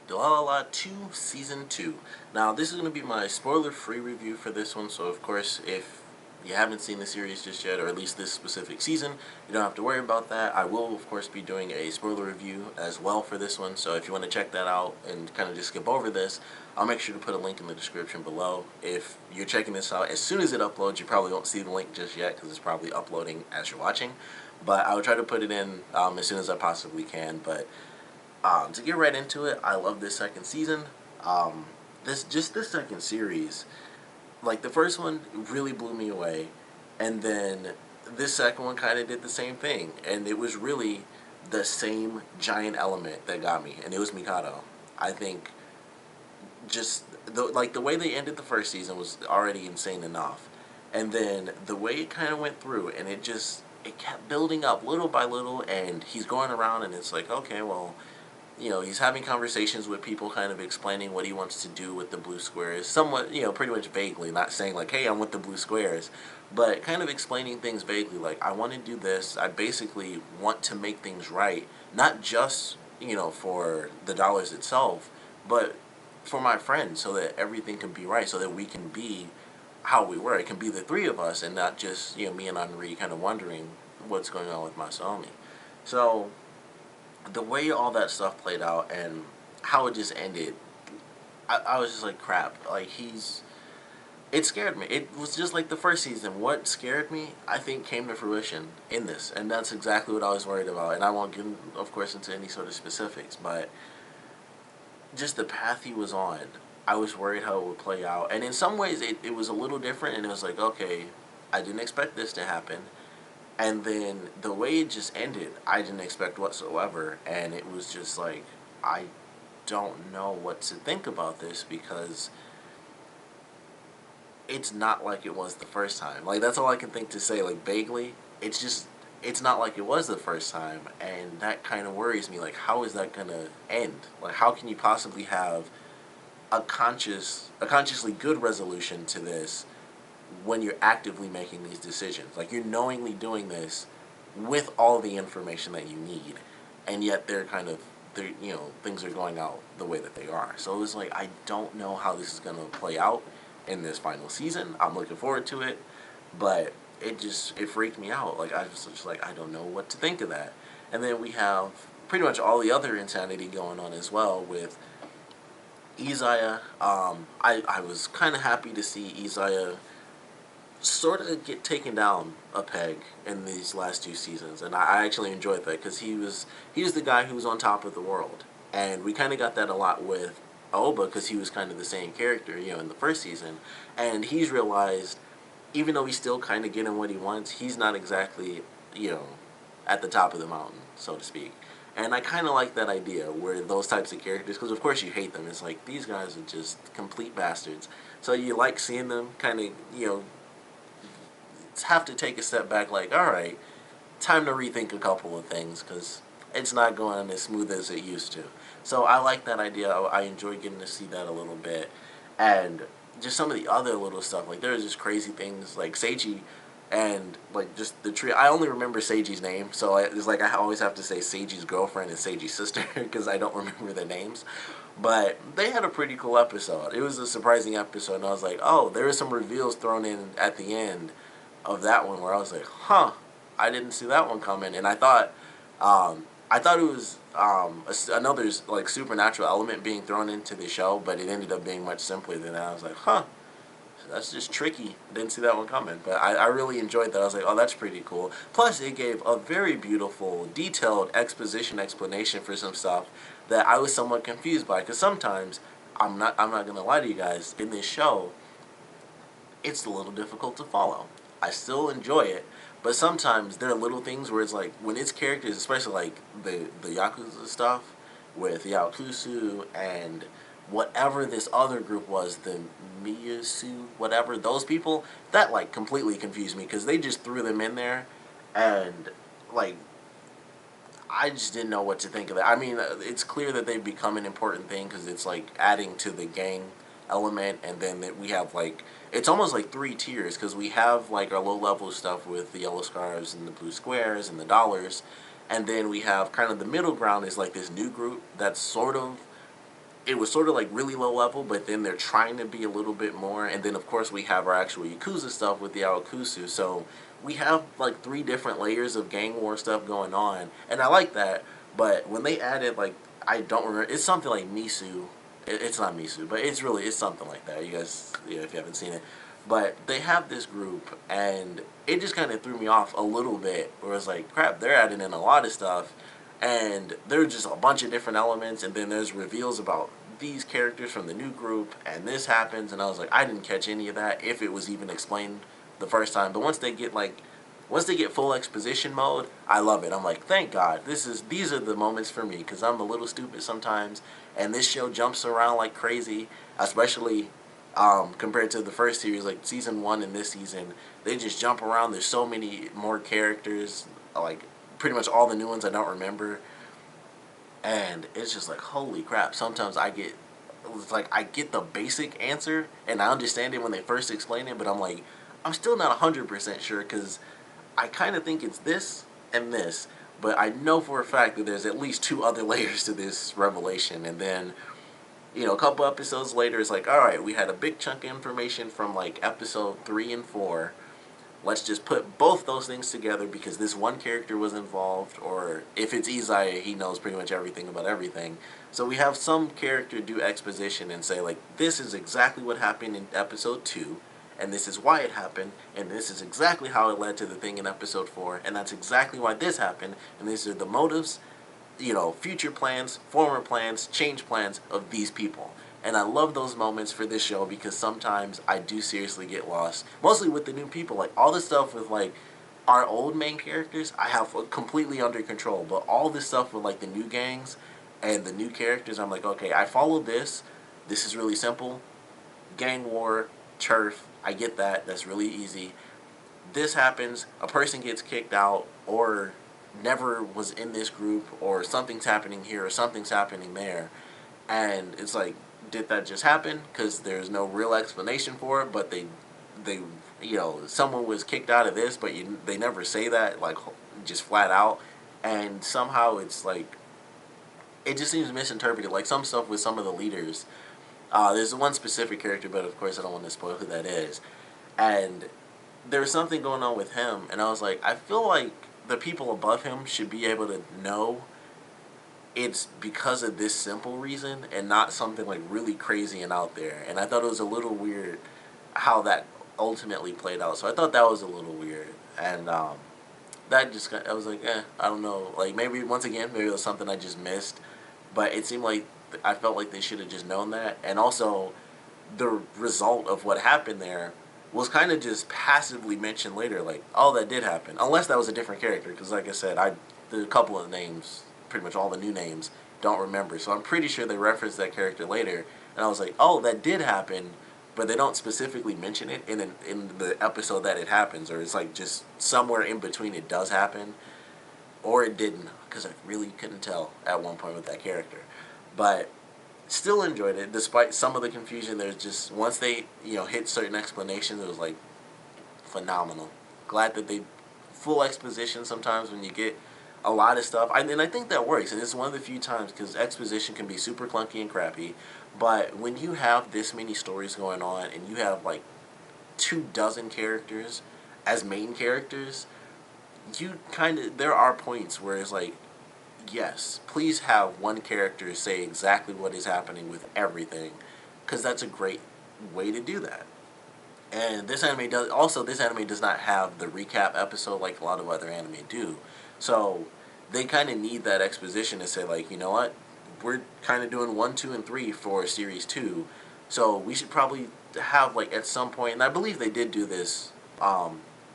Durarara 2 Season 2. Now, this is going to be my spoiler-free review for this one, so of course, if you haven't seen the series just yet, or at least this specific season, you don't have to worry about that. I will, of course, be doing a spoiler review as well for this one, so if you want to check that out and kind of just skip over this, I'll make sure to put a link in the description below. If you're checking this out as soon as it uploads, you probably won't see the link just yet because it's probably uploading as you're watching, but I'll try to put it in as soon as I possibly can. But to get right into it, I love this second season. This second series, like the first one really blew me away, and then this second one kind of did the same thing, and it was really the same giant element that got me, and it was Mikado. I think just the way they ended the first season was already insane enough, and then the way it kind of went through, and it kept building up little by little, and he's going around, and it's like, okay, well, he's having conversations with people, kind of explaining what he wants to do with the blue squares, somewhat, pretty much vaguely, not saying like, hey, I'm with the blue squares, but kind of explaining things vaguely, like, I want to do this, I basically want to make things right, not just, for the dollars itself, but for my friends, so that everything can be right, so that we can be how we were. It can be the three of us, and not just, me and Henri kind of wondering what's going on with Masami. So the way all that stuff played out and how it just ended, I was just like, crap. Like, it scared me. It was just like the first season. What scared me, I think, came to fruition in this. And that's exactly what I was worried about. And I won't get, of course, into any sort of specifics. But just the path he was on, I was worried how it would play out. And in some ways, it was a little different. And it was like, okay, I didn't expect this to happen. And then the way it just ended, I didn't expect whatsoever. And it was just like, I don't know what to think about this, because it's not like it was the first time. Like, that's all I can think to say, like, vaguely. It's not like it was the first time. And that kind of worries me. Like, how is that going to end? Like, how can you possibly have a consciously good resolution to this when you're actively making these decisions? Like, you're knowingly doing this with all the information that you need, and yet things are going out the way that they are. So it was like, I don't know how this is going to play out in this final season. I'm looking forward to it, but it freaked me out. Like, I was just like, I don't know what to think of that. And then we have pretty much all the other insanity going on as well with Izaya. I was kind of happy to see Izaya sort of get taken down a peg in these last two seasons, and I actually enjoyed that, because he was the guy who was on top of the world, and we kind of got that a lot with Aoba, because he was kind of the same character, in the first season, and he's realized, even though he's still kind of getting what he wants, he's not exactly, at the top of the mountain, so to speak. And I kind of like that idea, where those types of characters, because of course you hate them, it's like, these guys are just complete bastards, so you like seeing them kind of, have to take a step back, like, alright, time to rethink a couple of things, because it's not going as smooth as it used to. So I like that idea. I enjoy getting to see that a little bit. And just some of the other little stuff, like, there's just crazy things, like Seiji, and, like, just the tree. I only remember Seiji's name, so it's like I always have to say Seiji's girlfriend and Seiji's sister, because I don't remember their names. But they had a pretty cool episode. It was a surprising episode, and I was like, oh, there were some reveals thrown in at the end of that one, where I was like, huh, I didn't see that one coming. And I thought it was another, like, supernatural element being thrown into the show, but it ended up being much simpler than that. I was like, huh, that's just tricky. Didn't see that one coming. But I really enjoyed that. I was like, oh, that's pretty cool. Plus, it gave a very beautiful, detailed explanation for some stuff that I was somewhat confused by. Because sometimes, I'm not going to lie to you guys, in this show, it's a little difficult to follow. I still enjoy it, but sometimes there are little things where it's like, when it's characters, especially like the Yakuza stuff with Yakusu and whatever this other group was, the Miyasu, whatever, those people, that, like, completely confused me, because they just threw them in there, and, like, I just didn't know what to think of that. I mean, it's clear that they've become an important thing, because it's, like, adding to the gang element, and then we have, like, it's almost like three tiers, because we have, like, our low-level stuff with the yellow scarves and the blue squares and the dollars, and then we have kind of the middle ground is, like, this new group that's sort of it was sort of like really low level, but then they're trying to be a little bit more. And then of course we have our actual Yakuza stuff with the Aokusu. So we have like 3 different layers of gang war stuff going on, and I like that. But when they added like, I don't remember, it's something like Misu. It's not Misu, but it's something like that. You guys, yeah, if you haven't seen it. But they have this group, and it just kind of threw me off a little bit. Where it's like, crap, they're adding in a lot of stuff, and there's just a bunch of different elements, and then there's reveals about these characters from the new group, and this happens, and I was like, I didn't catch any of that if it was even explained the first time. But once they get full exposition mode, I love it. I'm like, thank God, these are the moments for me, because I'm a little stupid sometimes, and this show jumps around like crazy, especially compared to the first series, like season 1 and this season. They just jump around. There's so many more characters, like pretty much all the new ones I don't remember, and it's just like, holy crap. Sometimes I get the basic answer, and I understand it when they first explain it, but I'm like, I'm still not 100% sure, because I kind of think it's this and this, but I know for a fact that there's at least 2 other layers to this revelation. And then, a couple episodes later, it's like, alright, we had a big chunk of information from like episode 3 and 4. Let's just put both those things together because this one character was involved, or if it's Izai, he knows pretty much everything about everything. So we have some character do exposition and say, like, this is exactly what happened in episode 2, and this is why it happened, and this is exactly how it led to the thing in episode 4, and that's exactly why this happened, and these are the motives, future plans, former plans, change plans of these people. And I love those moments for this show because sometimes I do seriously get lost. Mostly with the new people. Like, all the stuff with, like, our old main characters, I have completely under control. But all this stuff with, like, the new gangs and the new characters, I'm like, okay, I follow this. This is really simple. Gang war, turf, I get that. That's really easy. This happens, a person gets kicked out or never was in this group, or something's happening here or something's happening there. And it's like, did that just happen? Because there's no real explanation for it, but they someone was kicked out of this, but they never say that, like, just flat out. And somehow it's like, it just seems misinterpreted. Like, some stuff with some of the leaders. There's one specific character, but of course I don't want to spoil who that is. And there's something going on with him, and I was like, I feel like the people above him should be able to know it's because of this simple reason and not something like really crazy and out there. And I thought it was a little weird how that ultimately played out. So I thought that was a little weird. And that just, I was like, I don't know. Like, maybe, once again, maybe it was something I just missed. But it seemed like, I felt like they should have just known that. And also, the result of what happened there was kind of just passively mentioned later. Like, oh, that did happen. Unless that was a different character. Because like I said, the couple of names, pretty much all the new names, don't remember. So I'm pretty sure they referenced that character later. And I was like, oh, that did happen. But they don't specifically mention it in the episode that it happens. Or it's like just somewhere in between it does happen. Or it didn't. Because I really couldn't tell at one point with that character. But still enjoyed it. Despite some of the confusion, there's just, once they, hit certain explanations, it was like phenomenal. Glad that they, full exposition sometimes when you get a lot of stuff. And I think that works. And it's one of the few times, because exposition can be super clunky and crappy. But when you have this many stories going on and you have like 24 characters as main characters, there are points where it's like, yes, please have one character say exactly what is happening with everything, because that's a great way to do that. And this anime does not have the recap episode like a lot of other anime do. So they kind of need that exposition to say, like, you know what, we're kind of doing 1, 2, and 3 for series 2, so we should probably have, like, at some point, and I believe they did do this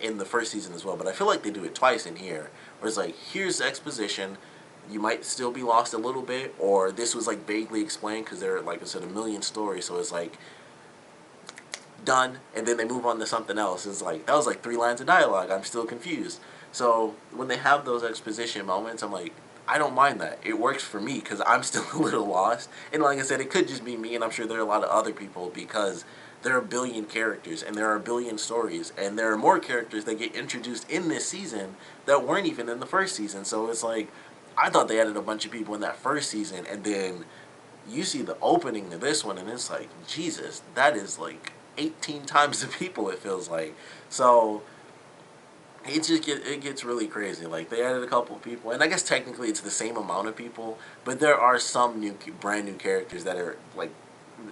in the first season as well, but I feel like they do it twice in here, where it's like, here's the exposition, you might still be lost a little bit, or this was like vaguely explained, because there are, like I said, a million stories, so it's like, done, and then they move on to something else. It's like, that was like 3 lines of dialogue, I'm still confused. So when they have those exposition moments, I'm like, I don't mind that. It works for me because I'm still a little lost. And like I said, it could just be me, and I'm sure there are a lot of other people, because there are a billion characters and there are a billion stories, and there are more characters that get introduced in this season that weren't even in the first season. So it's like, I thought they added a bunch of people in that first season, and then you see the opening to this one, and it's like, Jesus, that is like 18 times the people, it feels like. So it gets really crazy. Like, they added a couple of people, and I guess technically it's the same amount of people, but there are some brand new characters that are like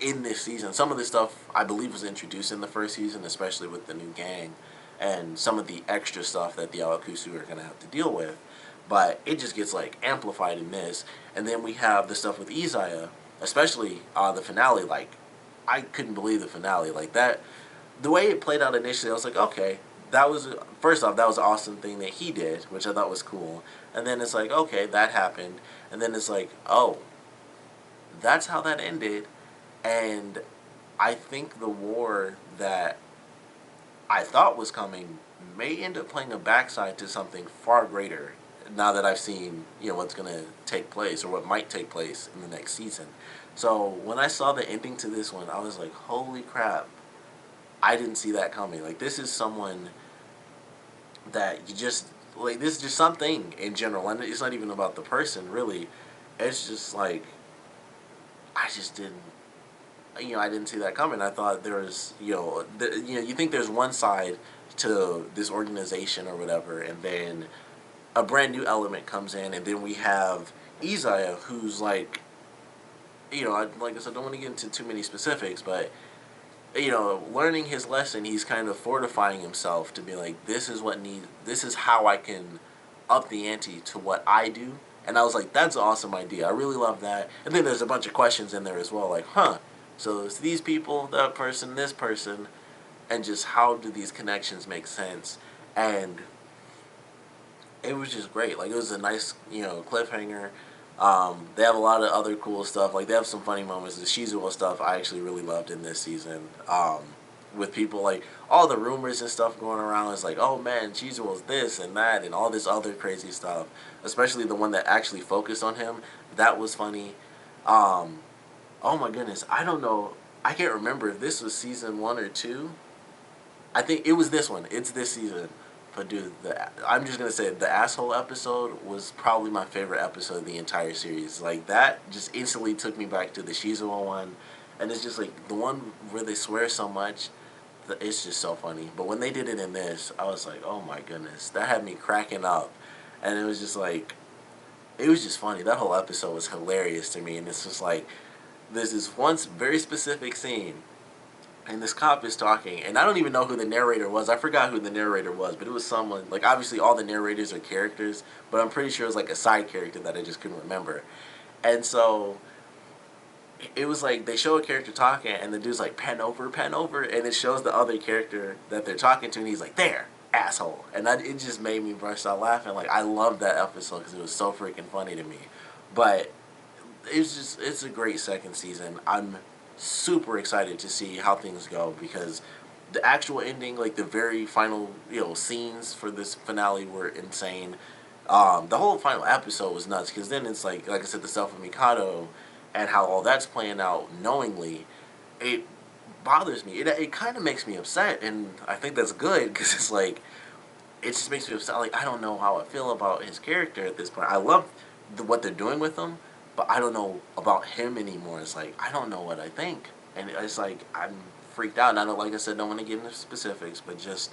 in this season. Some of the stuff I believe was introduced in the first season, especially with the new gang and some of the extra stuff that the Alakusu are gonna have to deal with. But it just gets like amplified in this, and then we have the stuff with Izaya, especially the finale. Like, I couldn't believe the finale. Like that, the way it played out initially, I was like, okay, that was first off, that was an awesome thing that he did, which I thought was cool. And then it's like, okay, that happened, and then it's like, oh, that's how that ended. And I think the war that I thought was coming may end up playing a backside to something far greater. Now that I've seen, what's gonna take place or what might take place in the next season. So when I saw the ending to this one, I was like, holy crap, I didn't see that coming. Like, this is someone that you just, like, this is just something in general, and it's not even about the person really. It's just like, I just didn't, I didn't see that coming. I thought there was, you think there's one side to this organization or whatever, and then a brand new element comes in, and then we have Izaya, who's like, like I said, I don't want to get into too many specifics, but learning his lesson, he's kind of fortifying himself to be like, this is how I can up the ante to what I do. And I was like, that's an awesome idea. I really love that. And then there's a bunch of questions in there as well, like, so it's these people, that person, this person, and just how do these connections make sense? And it was just great. Like, it was a nice, cliffhanger. They have a lot of other cool stuff. Like, they have some funny moments. The Shizuo stuff I actually really loved in this season. With people, like, all the rumors and stuff going around. It's like, oh man, Shizuo's this and that and all this other crazy stuff. Especially the one that actually focused on him. That was funny. Um, oh my goodness. I don't know. I can't remember if this was season 1 or 2. I think it was this one. It's this season. But dude, I'm just gonna say the asshole episode was probably my favorite episode of the entire series. Like, that just instantly took me back to the Shizuo one, and it's just like the one where they swear so much. It's just so funny. But when they did it in this, I was like, oh my goodness, that had me cracking up, and it was just like, it was just funny. That whole episode was hilarious to me, and it's just like, there's this one very specific scene and this cop is talking, and I don't even know who the narrator was. I forgot who the narrator was, but it was someone, like, obviously all the narrators are characters, but I'm pretty sure it was like a side character that I just couldn't remember. And so it was like they show a character talking, and the dude's like, pen over, and it shows the other character that they're talking to, and he's like, there, asshole. And it just made me burst out laughing. Like, I loved that episode because it was so freaking funny to me. But it's a great second season. I'm super excited to see how things go, because the actual ending, like the very final, scenes for this finale were insane. The whole final episode was nuts, because then it's like I said, the stuff with Mikado and how all that's playing out knowingly, it bothers me. It kind of makes me upset, and I think that's good, because it's like, it just makes me upset. Like, I don't know how I feel about his character at this point. I love what they're doing with him, but I don't know about him anymore. It's like, I don't know what I think, and it's like, I'm freaked out. And I don't, like I said, don't want to get into specifics, but just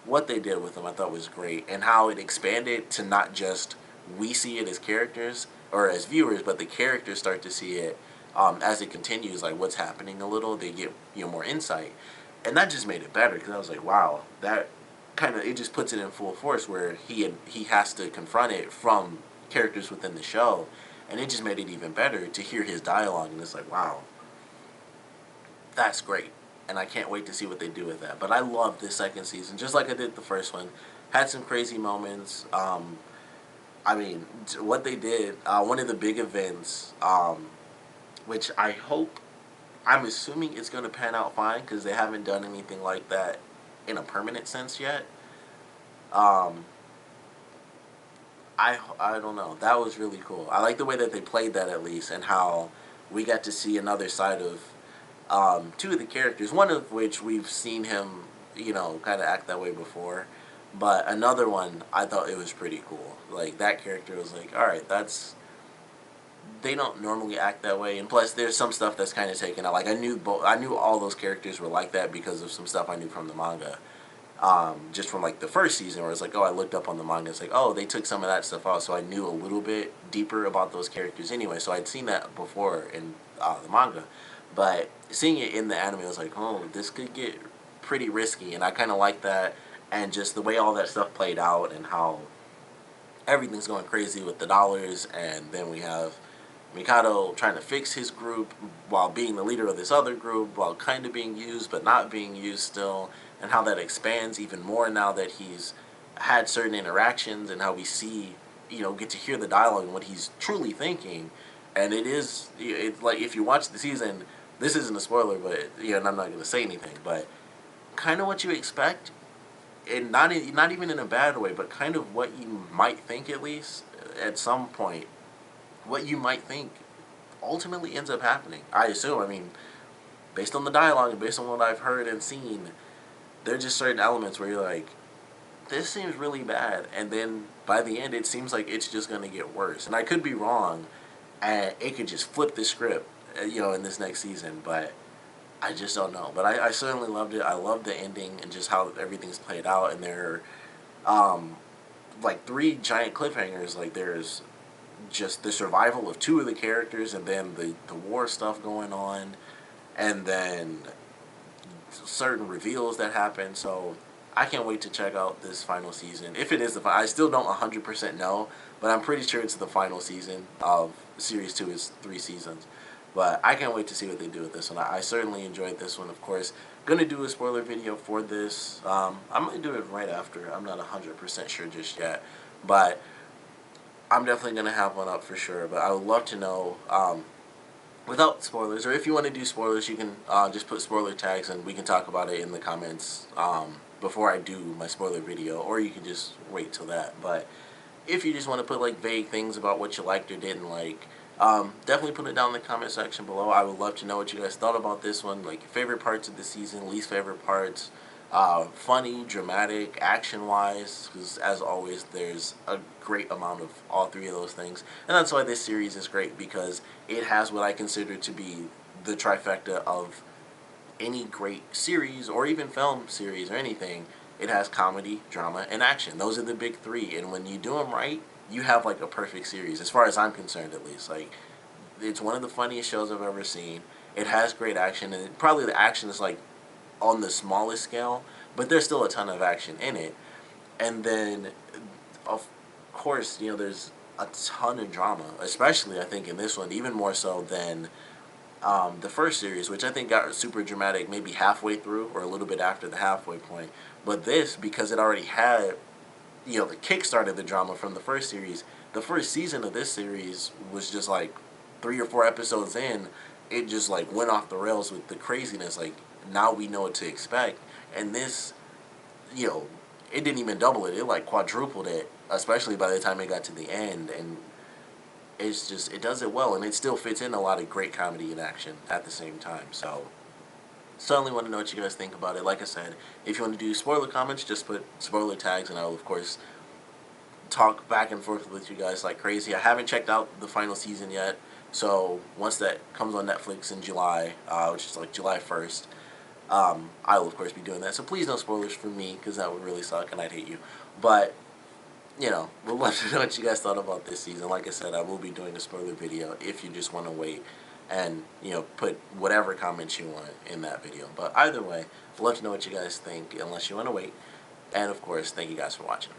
what they did with him, I thought was great, and how it expanded to not just we see it as characters or as viewers, but the characters start to see it as it continues, like what's happening a little. They get more insight, and that just made it better, because I was like, wow, that kind of, it just puts it in full force where he has to confront it from characters within the show, and it just made it even better to hear his dialogue, and it's like, wow, that's great, and I can't wait to see what they do with that. But I love this second season, just like I did the first one. Had some crazy moments. I mean, what they did, one of the big events, which I hope, I'm assuming it's going to pan out fine, because they haven't done anything like that in a permanent sense yet. Um, I don't know. That was really cool. I like the way that they played that, at least, and how we got to see another side of two of the characters. One of which we've seen him, kind of act that way before, but another one, I thought it was pretty cool. Like, that character was like, all right, they don't normally act that way, and plus there's some stuff that's kind of taken out. Like I knew all those characters were like that because of some stuff I knew from the manga. Just from like the first season, where it's like, oh, I looked up on the manga, it's like, oh, they took some of that stuff out, so I knew a little bit deeper about those characters anyway. So I'd seen that before in the manga, but seeing it in the anime, I was like, oh, this could get pretty risky, and I kind of like that, and just the way all that stuff played out, and how everything's going crazy with the dollars, and then we have Mikado trying to fix his group while being the leader of this other group, while kind of being used but not being used still, and how that expands even more now that he's had certain interactions, and how we see, get to hear the dialogue and what he's truly thinking. And it's like, if you watch the season, this isn't a spoiler, but and I'm not going to say anything, but kind of what you expect, and not even in a bad way, but kind of what you might think, at least at some point, what you might think ultimately ends up happening. I assume. I mean, based on the dialogue and based on what I've heard and seen, there are just certain elements where you're like, this seems really bad, and then by the end, it seems like it's just going to get worse. And I could be wrong, and it could just flip the script, in this next season, but I just don't know. But I certainly loved it. I loved the ending and just how everything's played out, and there are, like, 3 giant cliffhangers. Like, there's just the survival of 2 of the characters, and then the war stuff going on, and then certain reveals that happen. So I can't wait to check out this final season. If it is I still don't 100% know, but I'm pretty sure it's the final season of Series 2 is 3 seasons. But I can't wait to see what they do with this one. I certainly enjoyed this one, of course. Gonna do a spoiler video for this. I'm gonna do it right after. I'm not 100% sure just yet, but I'm definitely gonna have one up for sure. But I would love to know, without spoilers, or if you want to do spoilers, you can just put spoiler tags and we can talk about it in the comments before I do my spoiler video, or you can just wait till that. But if you just want to put like vague things about what you liked or didn't like, definitely put it down in the comment section below. I would love to know what you guys thought about this one, like your favorite parts of the season, least favorite parts, funny, dramatic, action-wise, because as always, there's a great amount of all 3 of those things. And that's why this series is great, because it has what I consider to be the trifecta of any great series, or even film series or anything. It has comedy, drama, and action. Those are the big 3, and when you do them right, you have like a perfect series, as far as I'm concerned, at least. Like, it's one of the funniest shows I've ever seen. It has great action, and probably the action is like on the smallest scale, but there's still a ton of action in it. And then, of course, there's a ton of drama, especially I think in this one, even more so than the first series, which I think got super dramatic maybe halfway through or a little bit after the halfway point. But this, because it already had, the kick-started the drama from the first series, the first season of this series was just like 3 or 4 episodes in, it just like went off the rails with the craziness. Like, now we know what to expect, and this, it didn't even double it, it like quadrupled it, especially by the time it got to the end. And it's just, it does it well, and it still fits in a lot of great comedy and action at the same time. So certainly want to know what you guys think about it. Like I said, if you want to do spoiler comments, just put spoiler tags, and I will of course talk back and forth with you guys like crazy. I haven't checked out the final season yet, so once that comes on Netflix in July, which is like July 1st, I will of course be doing that. So please no spoilers for me, because that would really suck and I'd hate you. But we'd love to know what you guys thought about this season. Like I said, I will be doing a spoiler video if you just want to wait and, put whatever comments you want in that video. But either way, I'd love to know what you guys think, unless you want to wait. And of course, thank you guys for watching.